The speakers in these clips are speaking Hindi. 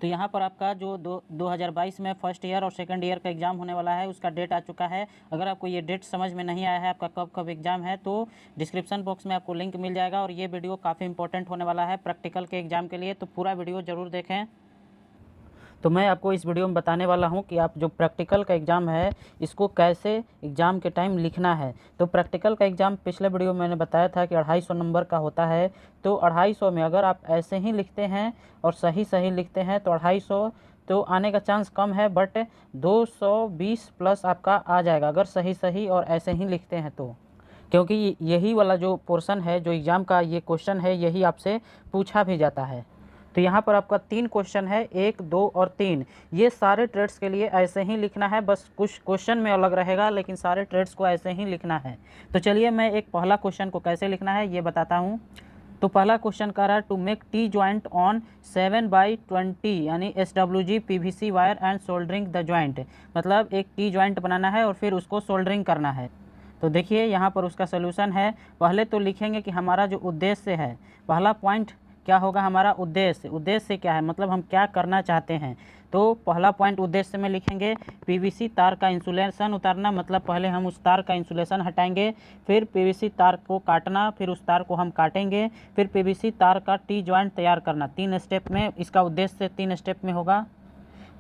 तो यहाँ पर आपका जो 2022 में फर्स्ट ईयर और सेकंड ईयर का एग्ज़ाम होने वाला है उसका डेट आ चुका है। अगर आपको ये डेट समझ में नहीं आया है आपका कब कब एग्ज़ाम है तो डिस्क्रिप्शन बॉक्स में आपको लिंक मिल जाएगा और ये वीडियो काफ़ी इंपॉर्टेंट होने वाला है प्रैक्टिकल के एग्ज़ाम के लिए, तो पूरा वीडियो ज़रूर देखें। तो मैं आपको इस वीडियो में बताने वाला हूं कि आप जो प्रैक्टिकल का एग्ज़ाम है इसको कैसे एग्ज़ाम के टाइम लिखना है। तो प्रैक्टिकल का एग्ज़ाम पिछले वीडियो में मैंने बताया था कि 250 नंबर का होता है। तो 250 में अगर आप ऐसे ही लिखते हैं और सही लिखते हैं तो 250 तो आने का चांस कम है, बट 220 प्लस आपका आ जाएगा अगर सही और ऐसे ही लिखते हैं तो, क्योंकि यही वाला जो पोर्शन है जो एग्ज़ाम का ये क्वेश्चन है यही आपसे पूछा भी जाता है। तो यहाँ पर आपका 3 क्वेश्चन है, 1, 2 और 3। ये सारे ट्रेड्स के लिए ऐसे ही लिखना है, बस कुछ क्वेश्चन में अलग रहेगा लेकिन सारे ट्रेड्स को ऐसे ही लिखना है। तो चलिए मैं एक पहला क्वेश्चन को कैसे लिखना है ये बताता हूँ। तो पहला क्वेश्चन कह रहा है to make T joint on 7/20 यानी SWG PVC wire and soldering the joint, मतलब एक टी जॉइंट बनाना है और फिर उसको सोल्डरिंग करना है। तो देखिए यहाँ पर उसका सोल्यूशन है। पहले तो लिखेंगे कि हमारा जो उद्देश्य है, पहला पॉइंट क्या होगा हमारा उद्देश्य क्या है, मतलब हम क्या करना चाहते हैं। तो पहला पॉइंट उद्देश्य में लिखेंगे PVC तार का इंसुलेशन उतारना, मतलब पहले हम उस तार का इंसुलेशन हटाएंगे, फिर PVC तार को काटना, फिर उस तार को हम काटेंगे, फिर PVC तार का टी जॉइंट तैयार करना। 3 स्टेप में इसका उद्देश्य 3 स्टेप में होगा।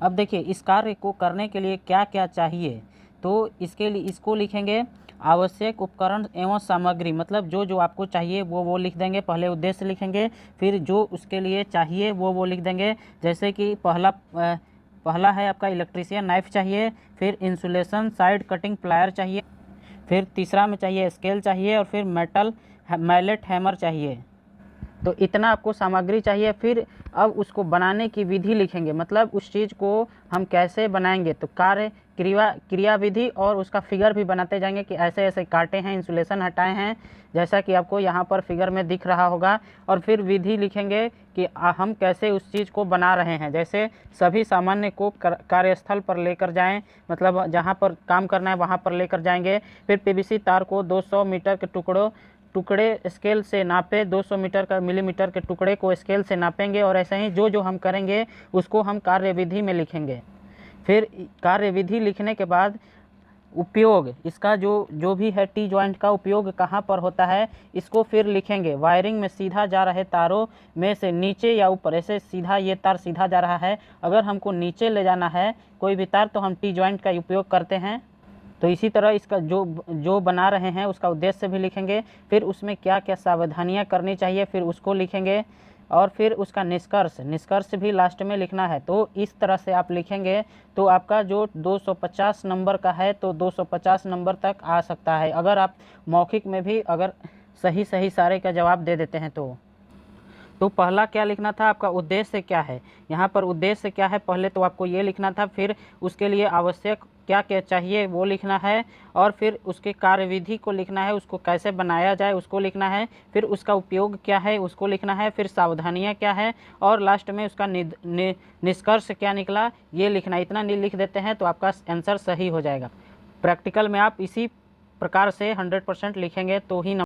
अब देखिए इस कार्य को करने के लिए क्या क्या चाहिए, तो इसके लिए इसको लिखेंगे आवश्यक उपकरण एवं सामग्री, मतलब जो जो आपको चाहिए वो लिख देंगे। पहले उद्देश्य लिखेंगे, फिर जो उसके लिए चाहिए वो लिख देंगे। जैसे कि पहला है आपका इलेक्ट्रीशियन नाइफ चाहिए, फिर इंसुलेशन साइड कटिंग प्लायर चाहिए, फिर तीसरा में चाहिए स्केल चाहिए और फिर मैलेट हैमर चाहिए। तो इतना आपको सामग्री चाहिए। फिर अब उसको बनाने की विधि लिखेंगे, मतलब उस चीज़ को हम कैसे बनाएंगे। तो क्रिया विधि और उसका फिगर भी बनाते जाएंगे कि ऐसे ऐसे काटे हैं, इंसुलेशन हटाए हैं, जैसा कि आपको यहाँ पर फिगर में दिख रहा होगा। और फिर विधि लिखेंगे कि हम कैसे उस चीज़ को बना रहे हैं। जैसे सभी सामान्य को कार्यस्थल पर लेकर जाएं, मतलब जहाँ पर काम करना है वहाँ पर लेकर जाएंगे। फिर PVC तार को 200 मीटर के टुकड़े स्केल से नापे, 200 मिलीमीटर के टुकड़े को स्केल से नापेंगे। और ऐसे ही जो जो हम करेंगे उसको हम कार्यविधि में लिखेंगे। फिर कार्यविधि लिखने के बाद उपयोग, इसका जो भी है टी जॉइंट का उपयोग कहाँ पर होता है इसको फिर लिखेंगे। वायरिंग में सीधा जा रहे तारों में से नीचे या ऊपर, ऐसे सीधा ये तार सीधा जा रहा है, अगर हमको नीचे ले जाना है कोई भी तार तो हम टी जॉइंट का उपयोग करते हैं। तो इसी तरह इसका जो बना रहे हैं उसका उद्देश्य भी लिखेंगे, फिर उसमें क्या क्या सावधानियां करनी चाहिए फिर उसको लिखेंगे, और फिर उसका निष्कर्ष भी लास्ट में लिखना है। तो इस तरह से आप लिखेंगे तो आपका जो 250 नंबर का है तो 250 नंबर तक आ सकता है, अगर आप मौखिक में भी अगर सही सारे का जवाब दे देते हैं तो पहला क्या लिखना था आपका उद्देश्य क्या है। यहाँ पर उद्देश्य क्या है पहले तो आपको ये लिखना था, फिर उसके लिए आवश्यक क्या क्या चाहिए वो लिखना है, और फिर उसके कार्यविधि को लिखना है, उसको कैसे बनाया जाए उसको लिखना है, फिर उसका उपयोग क्या है उसको लिखना है, फिर सावधानियाँ क्या है, और लास्ट में उसका निष्कर्ष क्या निकला ये लिखना। इतना लिख देते हैं तो आपका आंसर सही हो जाएगा। प्रैक्टिकल में आप इसी प्रकार से 100% लिखेंगे तो ही